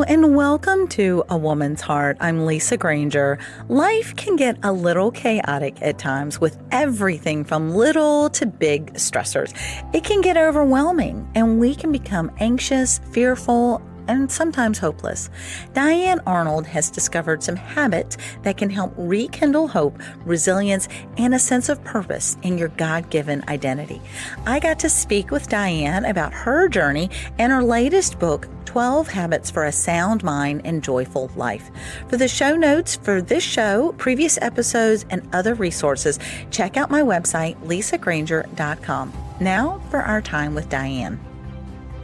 and welcome to A Woman's Heart. I'm Lisa Granger. Life can get a little chaotic at times with everything from little to big stressors. It can get overwhelming, and we can become anxious, fearful, and sometimes hopeless. Diane Arnold has discovered some habits that can help rekindle hope, resilience, and a sense of purpose in your God-given identity. I got to speak with Diane about her journey and her latest book, 12 Habits for a Sound Mind and Joyful Life. For the show notes for this show, previous episodes, and other resources, check out my website, lisagranger.com. Now for our time with Diane.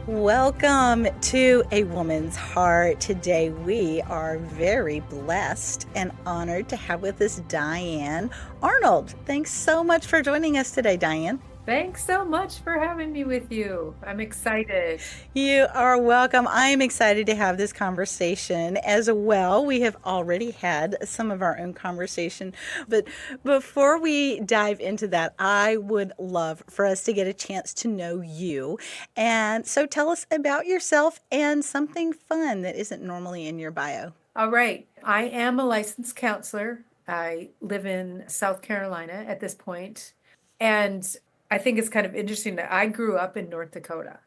Welcome to A Woman's Heart. Today we are very blessed and honored to have with us Diane Arnold. Thanks so much for joining us today, Diane. Thanks so much for having me with you. I'm excited. You are welcome. I am excited to have this conversation as well. We have already had some of our own conversation, but before we dive into that, I would love for us to get a chance to know you. And so tell us about yourself and something fun that isn't normally in your bio. All right. I am a licensed counselor. I live in South Carolina at this point, and I think it's kind of interesting that I grew up in North Dakota.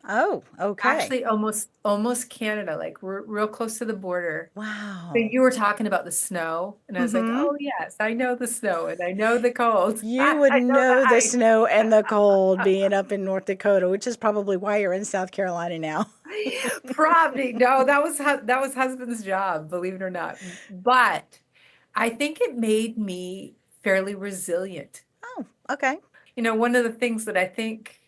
Oh, okay. Actually, almost Canada, like we're real close to the border. So Wow. you were talking about the snow, and I was like, Mm-hmm. oh yes, I know the snow and I know the cold. You would I know the know the ice. snow and the cold being up in North Dakota, which is probably why you're in South Carolina now. Probably no, that was husband's job, believe it or not. But I think it made me fairly resilient. Oh, okay. One of the things that I think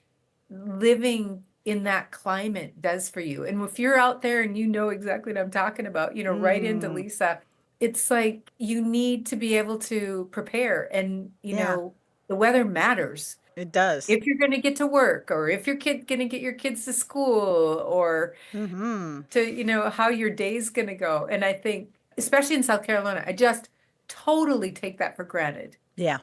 living in that climate does for you, and if you're out there and you know exactly what I'm talking about, right into Mm, Lisa, it's like you need to be able to prepare, and yeah, the weather matters. it does. If you're going to get to work, or if you're going to get your kids to school, or Mm-hmm. to how your day's going to go. And I think especially in South Carolina, I just totally take that for granted. Yeah.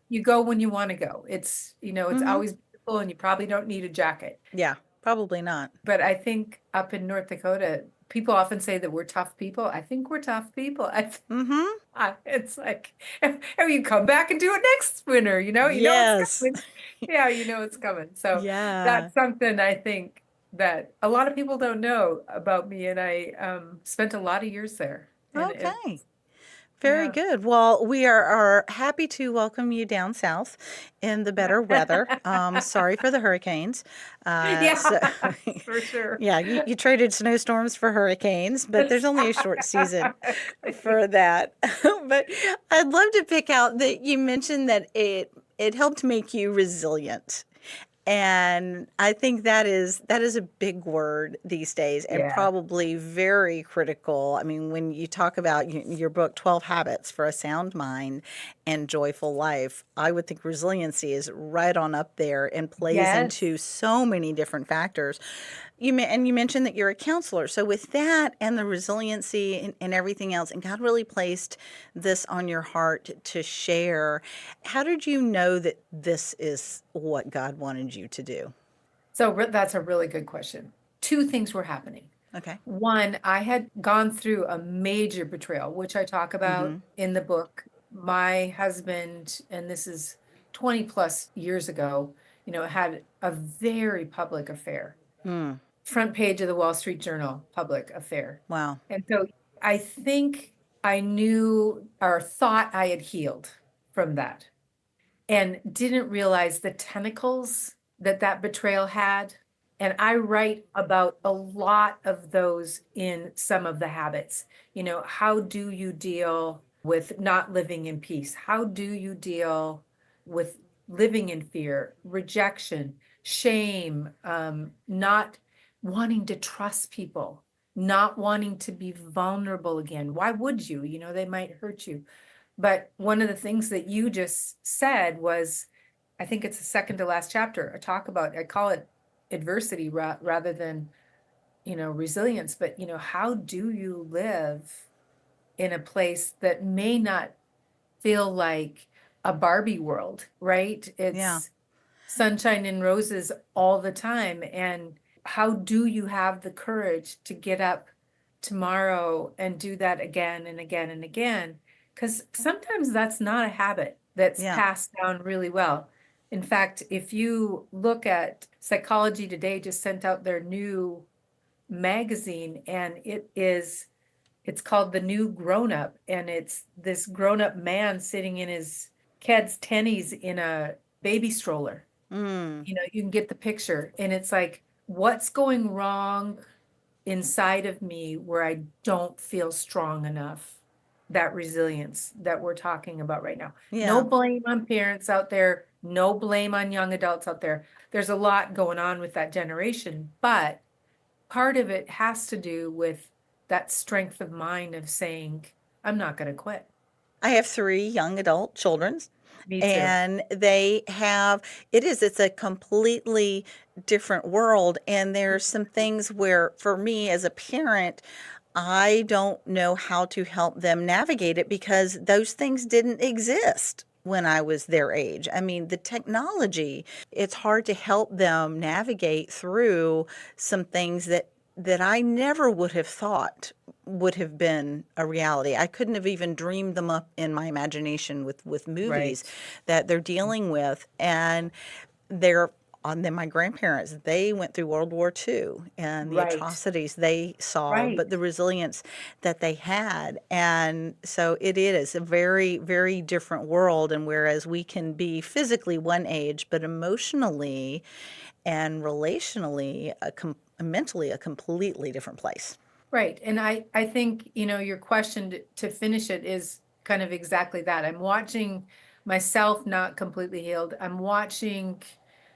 You go when you want to go. It's Mm-hmm. always beautiful, and you probably don't need a jacket. Yeah, probably not. But I think up in North Dakota, people often say that we're tough people. I think we're tough people. Mm-hmm. It's like, and you come back and do it next winter, it's Yes. coming. Yeah, it's coming. So Yeah. that's something I think that a lot of people don't know about me. And I spent a lot of years there. And Okay. Very yeah. good. Well, we are happy to welcome you down south in the better weather. Sorry for the hurricanes. So, Yeah, for sure. yeah, you traded snowstorms for hurricanes, but there's only a short season Exactly. for that. But I'd love to pick out that you mentioned that it helped make you resilient. And I think that is a big word these days and Yeah. probably very critical. I mean, when you talk about your book, 12 Habits for a Sound Mind and Joyful Life, I would think resiliency is right on up there and plays Yes. into so many different factors. You mentioned that you're a counselor. So with that and the resiliency and everything else, and God really placed this on your heart to share, how did you know that this is what God wanted you to do? So that's a really good question. Two things were happening. Okay. One, I had gone through a major betrayal, which I talk about Mm-hmm. in the book. My husband, and this is 20 plus years ago, had a very public affair, Hmm. front page of the Wall Street Journal, public affair. Wow. And so I think I knew or thought I had healed from that and didn't realize the tentacles that that betrayal had. And I write about a lot of those in some of the habits. How do you deal with not living in peace? How do you deal with living in fear, rejection, shame, not wanting to trust people, not wanting to be vulnerable again? Why would you? They might hurt you. But one of the things that you just said was, I think it's the second to last chapter. I call it adversity rather than, resilience. But, how do you live in a place that may not feel like a Barbie world, right? Yeah. It's sunshine and roses all the time. And how do you have the courage to get up tomorrow and do that again and again and again. Because sometimes that's not a habit that's Yeah. passed down really well. In fact, if you look at Psychology Today, just sent out their new magazine, and it's called The New Grown Up, and it's this grown up man sitting in his kid's tennies in a baby stroller. Mm. You can get the picture, and it's like, what's going wrong inside of me where I don't feel strong enough? That resilience that we're talking about right now. No Yeah. blame on parents out there, no blame on young adults out there. There's a lot going on with that generation, but part of it has to do with that strength of mind of saying, I'm not going to quit. I have 3 young adult children, Me too. and it's a completely different world, and there's some things where, for me as a parent, I don't know how to help them navigate it because those things didn't exist when I was their age. I mean, the technology, it's hard to help them navigate through some things that I never would have thought would have been a reality. I couldn't have even dreamed them up in my imagination with movies Right. that they're dealing with. And they're on then my grandparents, they went through World War II and the Right. atrocities they saw, Right. but the resilience that they had. And so it is a very, very different world. And whereas we can be physically one age, but emotionally and relationally, mentally, a completely different place. Right. And I think, your question to finish it is kind of exactly that. I'm watching myself not completely healed. I'm watching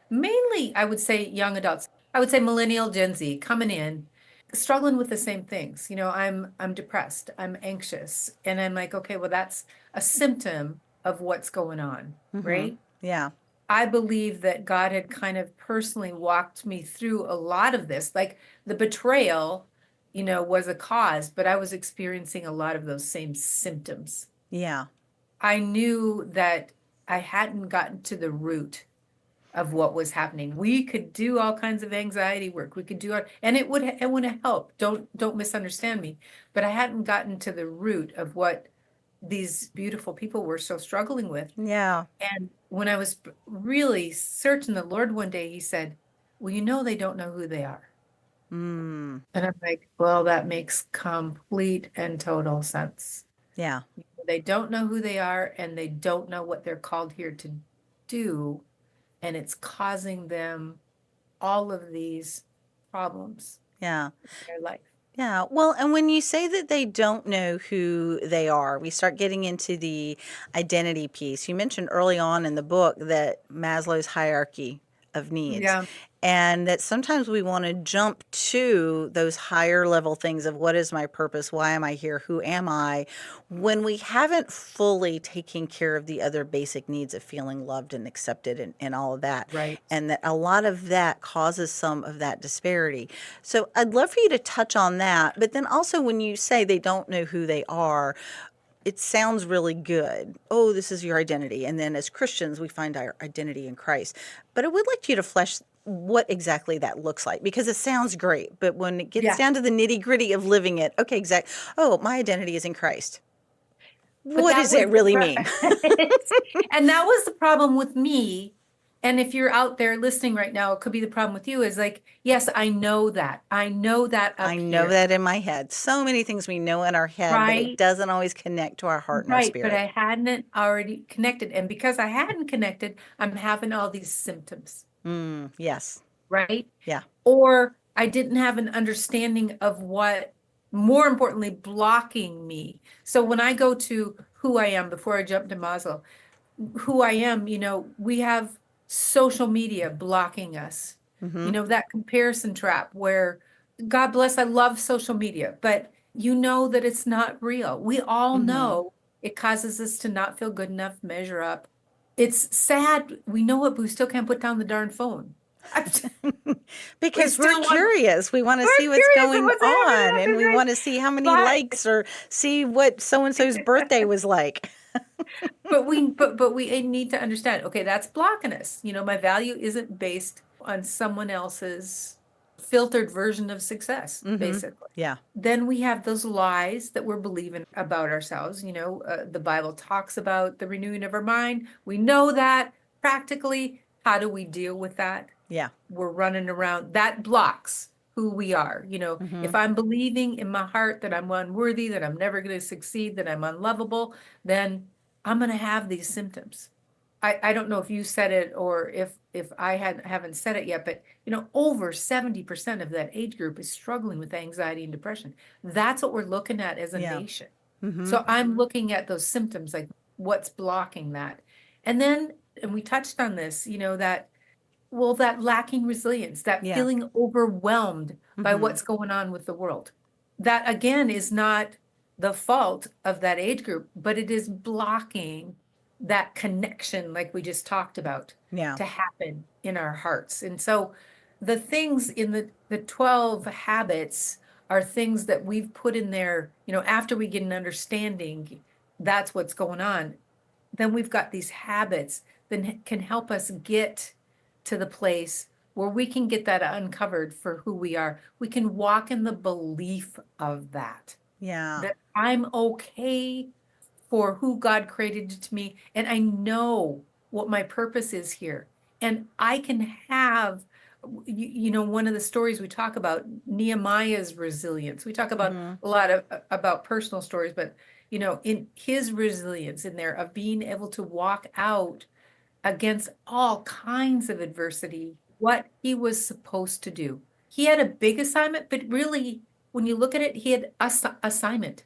mainly, I would say, young adults. I would say millennial Gen Z coming in, struggling with the same things. I'm depressed, I'm anxious, and I'm like, okay, well, that's a symptom of what's going on, Hmm. right? Yeah. I believe that God had kind of personally walked me through a lot of this. Like the betrayal, was a cause, but I was experiencing a lot of those same symptoms. Yeah. I knew that I hadn't gotten to the root of what was happening. We could do all kinds of anxiety work. We could do it, and it would have helped. Don't misunderstand me, but I hadn't gotten to the root of what these beautiful people were so struggling with. Yeah. And when I was really searching the Lord one day, he said, well, they don't know who they are. Mm. And I'm like, well, that makes complete and total sense. Yeah. They don't know who they are and they don't know what they're called here to do. And it's causing them all of these problems Yeah. in their life. Yeah. Well, and when you say that they don't know who they are, we start getting into the identity piece. You mentioned early on in the book that Maslow's hierarchy of needs, Yeah. and that sometimes we want to jump to those higher level things of what is my purpose? Why am I here? Who am I? When we haven't fully taken care of the other basic needs of feeling loved and accepted and all of that. Right. And that a lot of that causes some of that disparity. So I'd love for you to touch on that. But then also, when you say they don't know who they are, it sounds really good. Oh, this is your identity. And then as Christians, we find our identity in Christ. But I would like you to flesh what exactly that looks like because it sounds great. But when it gets Yeah. down to the nitty gritty of living it, okay, exact. Oh, my identity is in Christ. But What that does was it the really mean? and that was the problem with me. And if you're out there listening right now, it could be the problem with you is like, yes, I know that. I know that I up know here. that in my head. So many things we know in our head, but it Right. doesn't always connect to our heart and our Right. But spirit. I hadn't already connected. And because I hadn't connected, I'm having all these symptoms. Mm, yes. Right. Yeah. Or I didn't have an understanding of what, more importantly, blocking me. So when I go to who I am before I jump to Maslow, who I am, we have social media blocking us. Mm-hmm. That comparison trap where, God bless, I love social media, but you know that it's not real. We all Mm-hmm. know it causes us to not feel good enough, measure up. It's sad. We know it, but we still can't put down the darn phone. We Because we're still want, curious. We want to see we're what's curious of going what's happening on after and we this. want to see how many But likes or see what so and so's birthday was like. but we need to understand, okay, that's blocking us. My value isn't based on someone else's. filtered version of success, basically. Yeah. Then we have those lies that we're believing about ourselves. The Bible talks about the renewing of our mind. We know that practically. How do we deal with that? Yeah. We're running around. That blocks who we are. If I'm believing in my heart that I'm unworthy, that I'm never going to succeed, that I'm unlovable, then I'm going to have these symptoms. I don't know if you said it or if I haven't said it yet, but over 70% of that age group is struggling with anxiety and depression. That's what we're looking at as a Yeah. nation. So I'm looking at those symptoms, like what's blocking that. And we touched on this, that lacking resilience, that Yeah. feeling overwhelmed by what's going on with the world. That again is not the fault of that age group, but it is blocking that connection, like we just talked about, Yeah. to happen in our hearts. And so the things in the 12 habits are things that we've put in there, after we get an understanding, that's what's going on. Then we've got these habits that can help us get to the place where we can get that uncovered for who we are. We can walk in the belief of Yeah. that I'm okay for who God created to me. And I know what my purpose is here. And I can have, one of the stories we talk about, Nehemiah's resilience. We talk about a lot about personal stories, but in his resilience in there of being able to walk out against all kinds of adversity, what he was supposed to do. He had a big assignment, but really, when you look at it, he had assignment.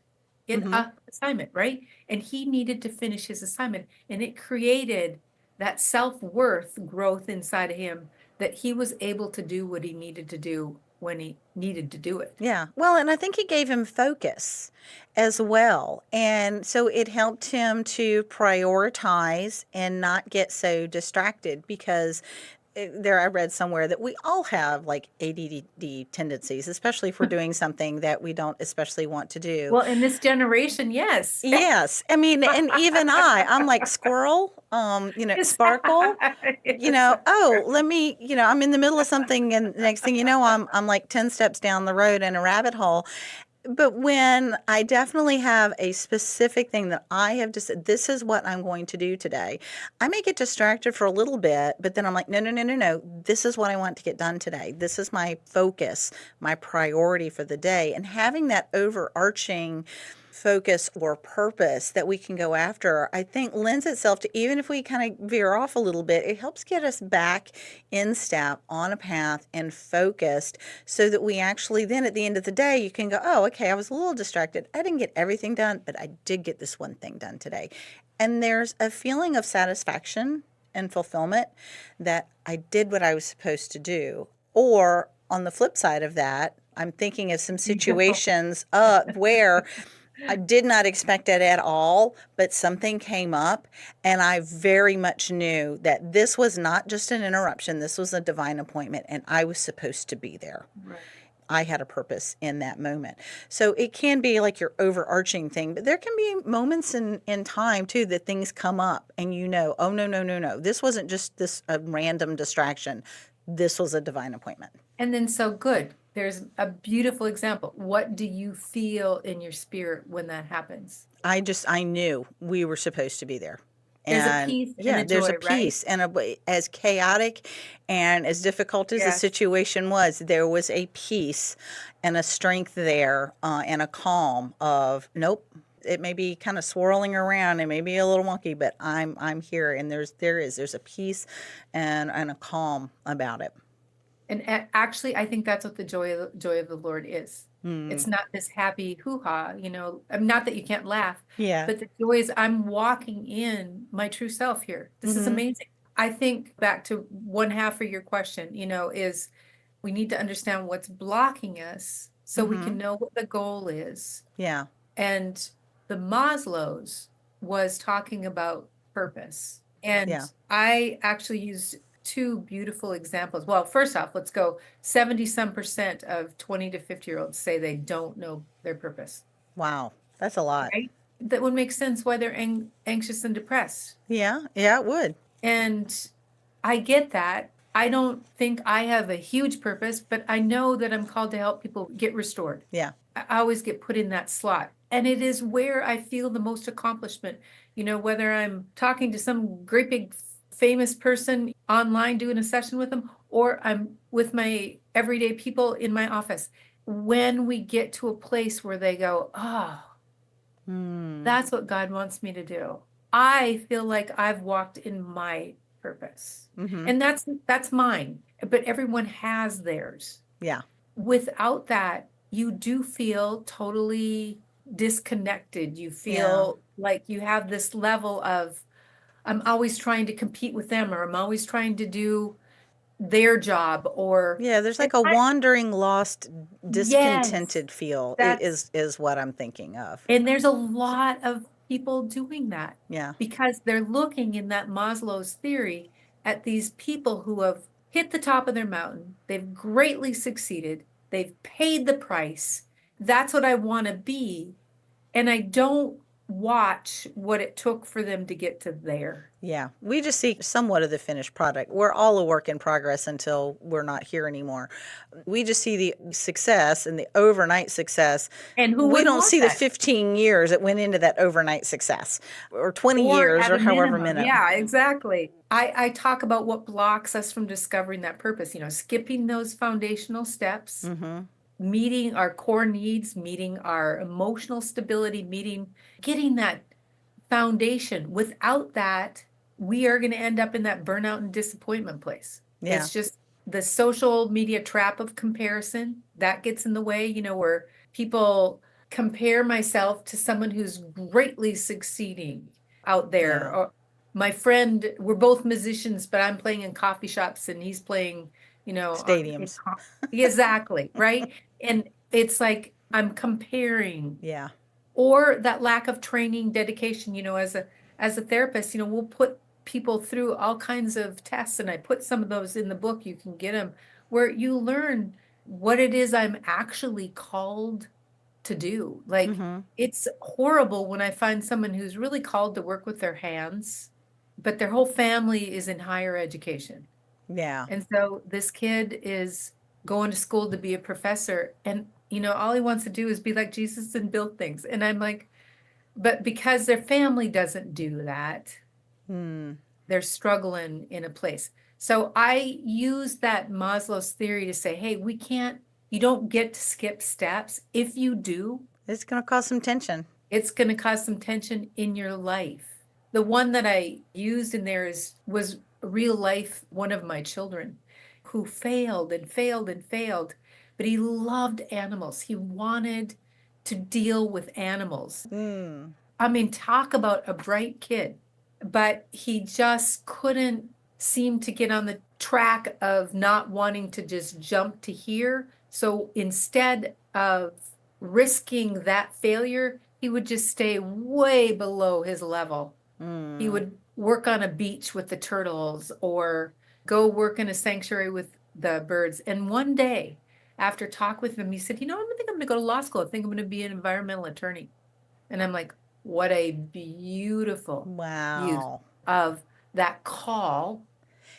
Assignment, right? And he needed to finish his assignment, and it created that self-worth growth inside of him that he was able to do what he needed to do when he needed to do it. Yeah. Well, and I think it gave him focus as well. And so it helped him to prioritize and not get so distracted because there I read somewhere that we all have like ADD tendencies, especially if we're doing something that we don't especially want to do. Well, in this generation, yes. Yes. I mean, and even I'm like squirrel, sparkle, oh, let me, I'm in the middle of something and the next thing you know, I'm like 10 steps down the road in a rabbit hole. But when I definitely have a specific thing that I have just said, this is what I'm going to do today, I may get distracted for a little bit, but then I'm like, no, no, no, no, no. This is what I want to get done today. This is my focus, my priority for the day. And having that overarching focus or purpose that we can go after, I think lends itself to, even if we kind of veer off a little bit, it helps get us back in step on a path and focused so that we actually then at the end of the day, you can go, oh, okay, I was a little distracted. I didn't get everything done, but I did get this one thing done today. And there's a feeling of satisfaction and fulfillment that I did what I was supposed to do. Or on the flip side of that, I'm thinking of some situations where I did not expect it at all, but something came up, and I very much knew that this was not just an interruption. This was a divine appointment, and I was supposed to be there. Right. I had a purpose in that moment. So it can be like your overarching thing, but there can be moments in time too that things come up and oh, no, no, no, no. This wasn't just a random distraction. This was a divine appointment. And then so good. There's a beautiful example. What do you feel in your spirit when that happens? I knew we were supposed to be there. There's a And peace and yeah, a there's a joy, right? peace and as chaotic and as difficult as the Yes. situation was, there was a peace and a strength there, and a calm of nope. It may be kind of swirling around, it may be a little wonky, but I'm here, and there's a peace and a calm about it. And actually, I think that's what the joy of the Lord is. It's not this happy hoo-ha, not that you can't laugh, Yeah. but the joy is I'm walking in my true self here. This is amazing. I think back to one half of your question, is we need to understand what's blocking us so we can know what the goal is. Yeah. And the Maslow's was talking about purpose. And Yeah. I actually used two beautiful examples. Well, first off, let's go 70% of 20 to 50-year-olds say they don't know their purpose. Wow. That's a lot. Right? That would make sense why they're anxious and depressed. Yeah. Yeah, it would. And I get that. I don't think I have a huge purpose, but I know that I'm called to help people get restored. Yeah. I always get put in that slot. And it is where I feel the most accomplishment. Whether I'm talking to some great big famous person online doing a session with them, or I'm with my everyday people in my office. When we get to a place where they go, oh, Mm. that's what God wants me to do. I feel like I've walked in my purpose. Mm-hmm. And that's mine, but everyone has theirs. Yeah. Without that, you do feel totally disconnected. You Yeah. feel like you have this level of, I'm always trying to compete with them, or I'm always trying to do their job, or, Yeah, there's and like a I, wandering, lost, yes, discontented feel that's, is what I'm thinking of. and there's a lot of people doing that Yeah. because they're looking in that Maslow's theory at these people who have hit the top of their mountain. They've greatly succeeded. They've paid the price. That's what I want to be. And I don't watch what it took for them to get to there. Yeah, we just see somewhat of the finished product. We're all a work in progress until we're not here anymore. We just see the success and the overnight success. And who We wouldn't don't want see the that? 15 years that went into that overnight success, or 20 Or years, at or a however minimum, many. yeah, exactly. I talk about what blocks us from discovering that purpose, skipping those foundational steps, Mm-hmm. meeting our core needs, meeting our emotional stability, getting that foundation. Without that, we are going to end up in that burnout and disappointment place. Yeah. It's just the social media trap of comparison that gets in the way, where people compare myself to someone who's greatly succeeding out there. Yeah. Or my friend, we're both musicians, but I'm playing in coffee shops and he's playing, Stadiums. exactly, right? And it's like I'm comparing, Yeah. or that lack of training, dedication, as a therapist, we'll put people through all kinds of tests, and I put some of those in the book. You can get them, where you learn what it is I'm actually called to do. Like, Mm-hmm. it's horrible when I find someone who's really called to work with their hands, but their whole family is in higher education. Yeah. And so this kid is going to school to be a professor, and all he wants to do is be like Jesus and build things. And I'm like, but because their family doesn't do that, Mm. they're struggling in a place. So I use that Maslow's theory to say, hey, you don't get to skip steps. If you do, It's going to cause some tension. it's going to cause some tension in your life. The one that I used in there was real life, one of my children who failed and failed and failed, but he loved animals. He wanted to deal with animals. Mm. I mean, talk about a bright kid, but he just couldn't seem to get on the track of not wanting to just jump to here. So instead of risking that failure, he would just stay way below his level. He Mm. would work on a beach with the turtles or go work in a sanctuary with the birds. And one day, after talk with him, he said, I think I'm going to go to law school. I think I'm going to be an environmental attorney. And I'm like, what a beautiful use Wow. of that call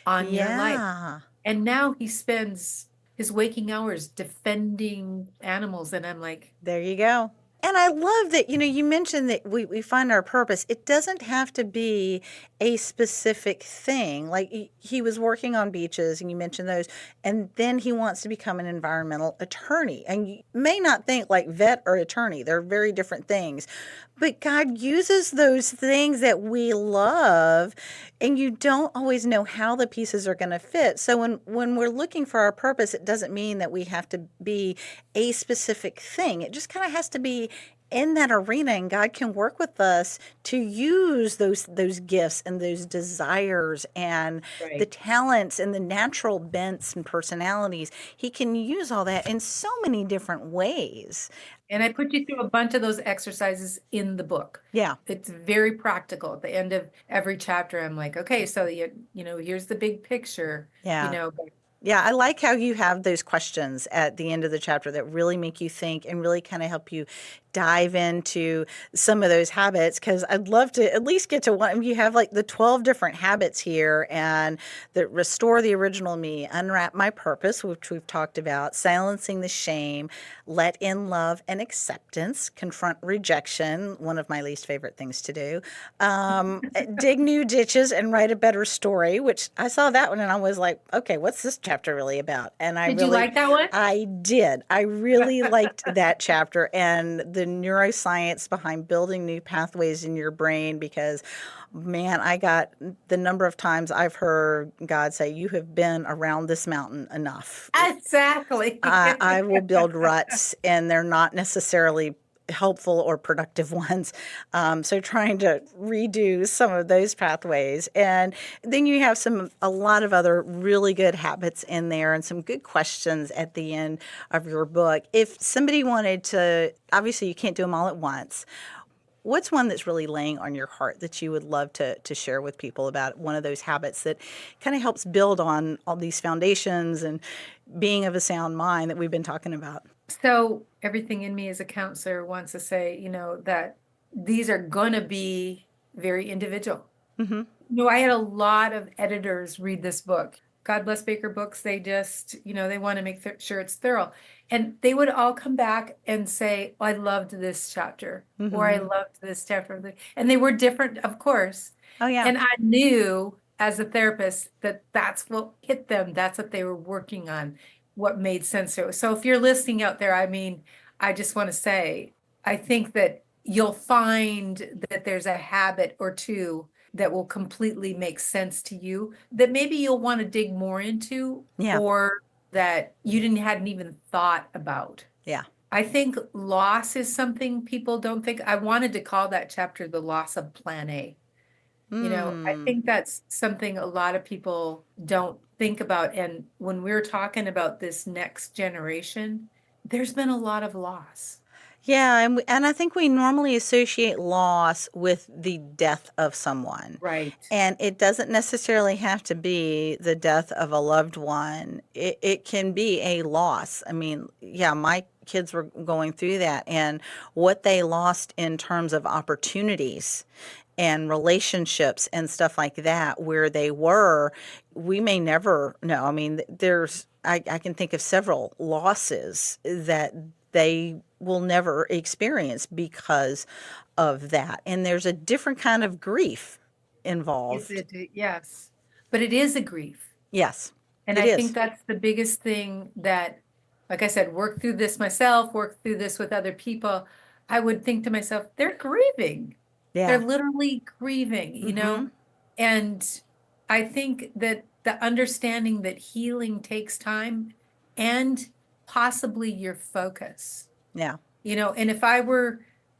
on your life. Yeah. And now he spends his waking hours defending animals. And I'm like, There you go. And I love that, you mentioned that we find our purpose. It doesn't have to be a specific thing. Like he was working on beaches, and you mentioned those, and then he wants to become an environmental attorney. And you may not think like vet or attorney, they're very different things. But God uses those things that we love, and you don't always know how the pieces are going to fit. So when we're looking for our purpose, it doesn't mean that we have to be a specific thing. It just kind of has to be in that arena, and God can work with us to use those gifts and those desires and the right. talents and the natural bents and personalities. He can use all that in so many different ways. And I put you through a bunch of those exercises in the book. Yeah. It's very practical. At the end of every chapter, I'm like, okay, so here's the big picture, Yeah. but Yeah, I like how you have those questions at the end of the chapter that really make you think and really kind of help you dive into some of those habits because I'd love to at least get to one. You have like the 12 different habits here and that restore the original me, unwrap my purpose, which we've talked about, silencing the shame, let in love and acceptance, confront rejection, one of my least favorite things to do, dig new ditches and write a better story, which I saw that one and I was like, okay, what's this chapter really about? And Did you like that one? I did. I really liked that chapter and the neuroscience behind building new pathways in your brain because, man, I got the number of times I've heard God say, you have been around this mountain enough. Exactly. I will build ruts, and they're not necessarily helpful or productive ones. So trying to redo some of those pathways. And then you have a lot of other really good habits in there and some good questions at the end of your book. If somebody wanted to, obviously you can't do them all at once. What's one that's really laying on your heart that you would love to share with people about one of those habits that kind of helps build on all these foundations and being of a sound mind that we've been talking about? So everything in me as a counselor wants to say, that these are gonna be very individual. Mm-hmm. I had a lot of editors read this book. God bless Baker Books. They just, they want to make sure it's thorough. And they would all come back and say, oh, I loved this chapter, or I Mm-hmm. loved this chapter. And they were different, of course. Oh, yeah. And I knew as a therapist that that's what hit them. That's what they were working on, what made sense to it. So if you're listening out there, I mean, I just want to say, I think that you'll find that there's a habit or two that will completely make sense to you that maybe you'll want to dig more into Yeah. or that hadn't even thought about. Yeah. I think loss is something people don't think. I wanted to call that chapter the loss of plan A. I Mm. think that's something a lot of people don't think about. And when we're talking about this next generation, there's been a lot of loss. Yeah, and I think we normally associate loss with the death of someone. Right. And it doesn't necessarily have to be the death of a loved one. It can be a loss. I mean, yeah, my kids were going through that and what they lost in terms of opportunities and relationships and stuff like that, where they were, we may never know. I mean, I can think of several losses that they will never experience because of that. And there's a different kind of grief Is involved. it? Yes. But it is a grief. Yes, And it I think is. that's the biggest thing that, like I said, work through this myself, work through this with other people. I would think to myself, they're grieving. They're Yeah. literally grieving, Mm-hmm. And I think that the understanding that healing takes time and possibly your focus. Yeah. And if I were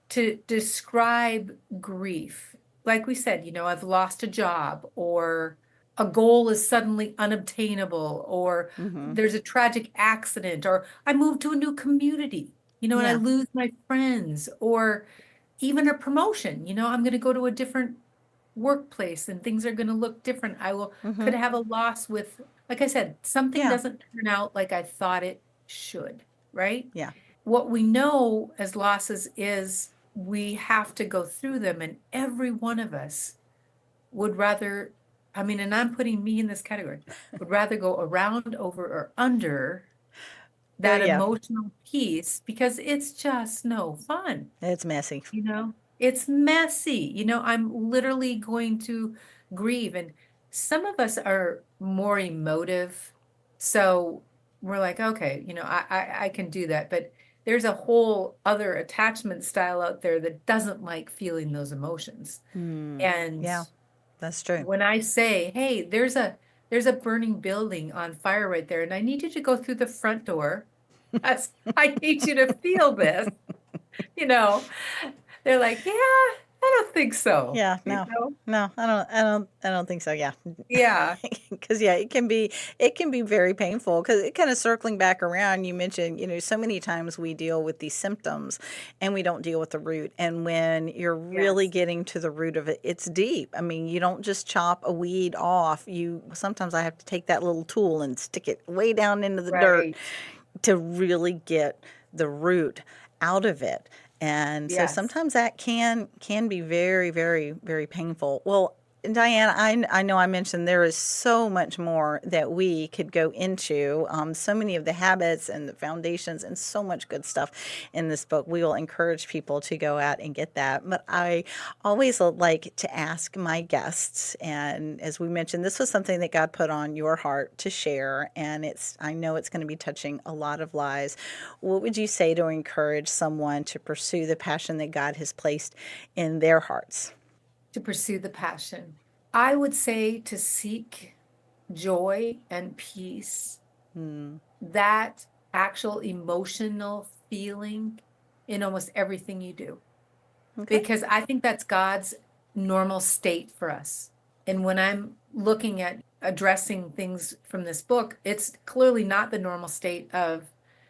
to describe grief, like we said, I've lost a job or a goal is suddenly unobtainable or Mm-hmm. there's a tragic accident or I move to a new community, and I Yeah. lose my friends or even a promotion, I'm going to go to a different workplace and things are going to look different. Mm-hmm. Could have a loss with, like I said, something Yeah. doesn't turn out like I thought it should, right? Yeah. What we know as losses is we have to go through them, and every one of us would rather, I mean, and I'm putting me in this category, would rather go around, over, or under Oh, that yeah. emotional piece because it's just no fun. It's messy. It's messy. I'm literally going to grieve. And some of us are more emotive. So we're like, okay, I can do that. But there's a whole other attachment style out there that doesn't like feeling those emotions. Mm. And Yeah, that's true. when I say, hey, there's a burning building on fire right there, and I need you to go through the front door. I need you to feel this, you know. They're like, yeah, I don't think so. Yeah, no. No, I don't think so. Yeah. Yeah, Because yeah, it can be very painful because it kind of circling back around, you mentioned, so many times we deal with these symptoms and we don't deal with the root. And when you're really yes, getting to the root of it, it's deep. I mean, you don't just chop a weed off. Sometimes I have to take that little tool and stick it way down into the dirt right. to really get the root out of it. And so Yes. sometimes that can be very, very, very painful. Well, Diane, I know I mentioned there is so much more that we could go into, so many of the habits and the foundations and so much good stuff in this book. We will encourage people to go out and get that. But I always like to ask my guests, and as we mentioned, this was something that God put on your heart to share, and I know it's going to be touching a lot of lives. What would you say to encourage someone to pursue the passion that God has placed in their hearts? To pursue the passion. I would say to seek joy and peace, that actual emotional feeling in almost everything you do. Okay. Because I think that's God's normal state for us. And when I'm looking at addressing things from this book, it's clearly not the normal state of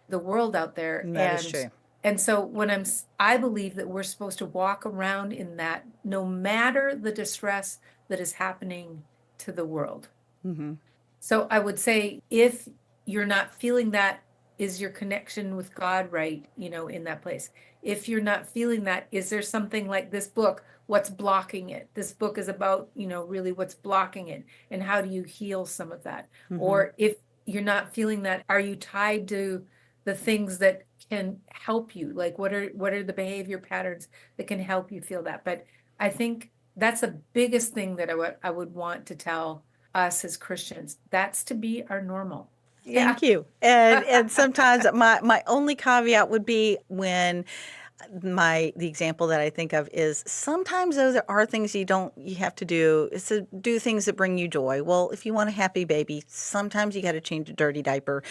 the world out there. That is true. And so I believe that we're supposed to walk around in that no matter the distress that is happening to the world. So I would say if you're not feeling that, is your connection with God right, in that place? If you're not feeling that, is there something like this book, what's blocking it? This book is about, really what's blocking it and how do you heal some of that? Or if you're not feeling that, are you tied to the things that can help you? Like what are the behavior patterns that can help you feel that? But I think that's the biggest thing that I would want to tell us as Christians. That's to be our normal. Yeah. Thank you. And sometimes my only caveat would be when the example that I think of is sometimes though there are things you have to do is to do things that bring you joy. Well, if you want a happy baby, sometimes you got to change a dirty diaper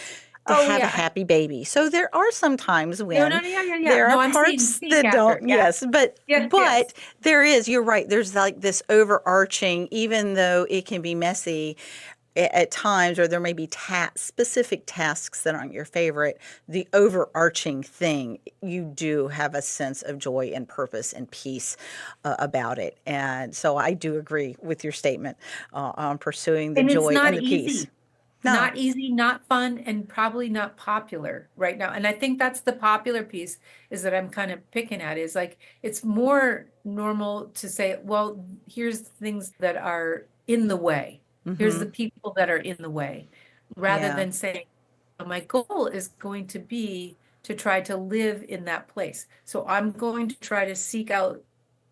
to have a happy baby. So there are some times when there are parts that don't, yes, but there is, you're right. There's like this overarching, even though it can be messy at times, or there may be specific tasks that aren't your favorite, the overarching thing, you do have a sense of joy and purpose and peace about it. And so I do agree with your statement on pursuing the joy and the peace. No. Not easy, not fun, and probably not popular right now. And I think that's the popular piece is that I'm kind of picking at is like, it's more normal to say, well, here's things that are in the way. Here's the people that are in the way, rather than saying, my goal is going to be to try to live in that place. So I'm going to try to seek out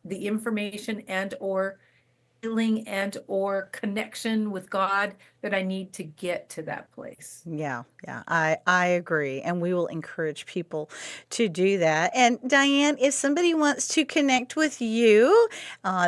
the information and or healing and or connection with God that I need to get to that place. Yeah, I agree. And we will encourage people to do that. And Diane, if somebody wants to connect with you,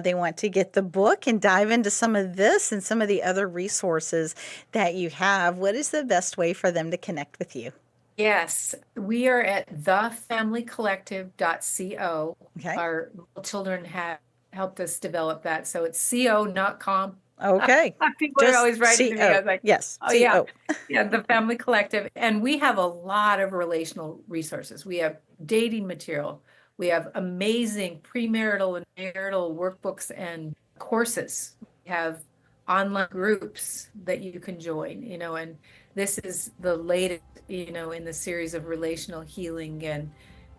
they want to get the book and dive into some of this and some of the other resources that you have, what is the best way for them to connect with you? Yes, we are at thefamilycollective.co. Okay. Our children have helped us develop that. So it's co, not com. Okay. People are always writing to me. I was like, yes. Oh, yeah. Yeah, the Family Collective. And we have a lot of relational resources. We have dating material. We have amazing premarital and marital workbooks and courses. We have online groups that you can join, and this is the latest, in the series of relational healing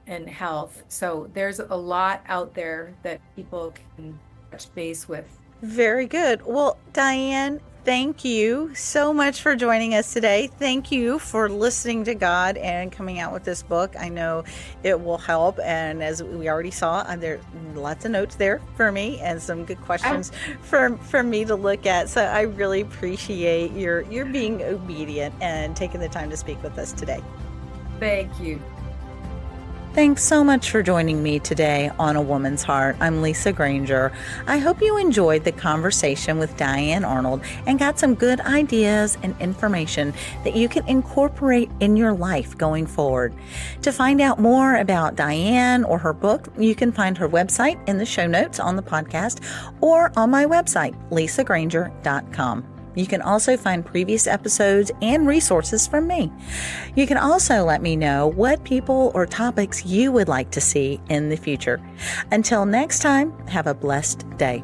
and health. So there's a lot out there that people can touch base with. Very good. Well, Diane, thank you so much for joining us today. Thank you for listening to God and coming out with this book. I know it will help. And as we already saw, there are lots of notes there for me and some good questions for me to look at. So I really appreciate your being obedient and taking the time to speak with us today. Thank you. Thanks so much for joining me today on A Woman's Heart. I'm Lisa Granger. I hope you enjoyed the conversation with Diane Arnold and got some good ideas and information that you can incorporate in your life going forward. To find out more about Diane or her book, you can find her website in the show notes on the podcast or on my website, lisagranger.com. You can also find previous episodes and resources from me. You can also let me know what people or topics you would like to see in the future. Until next time, have a blessed day.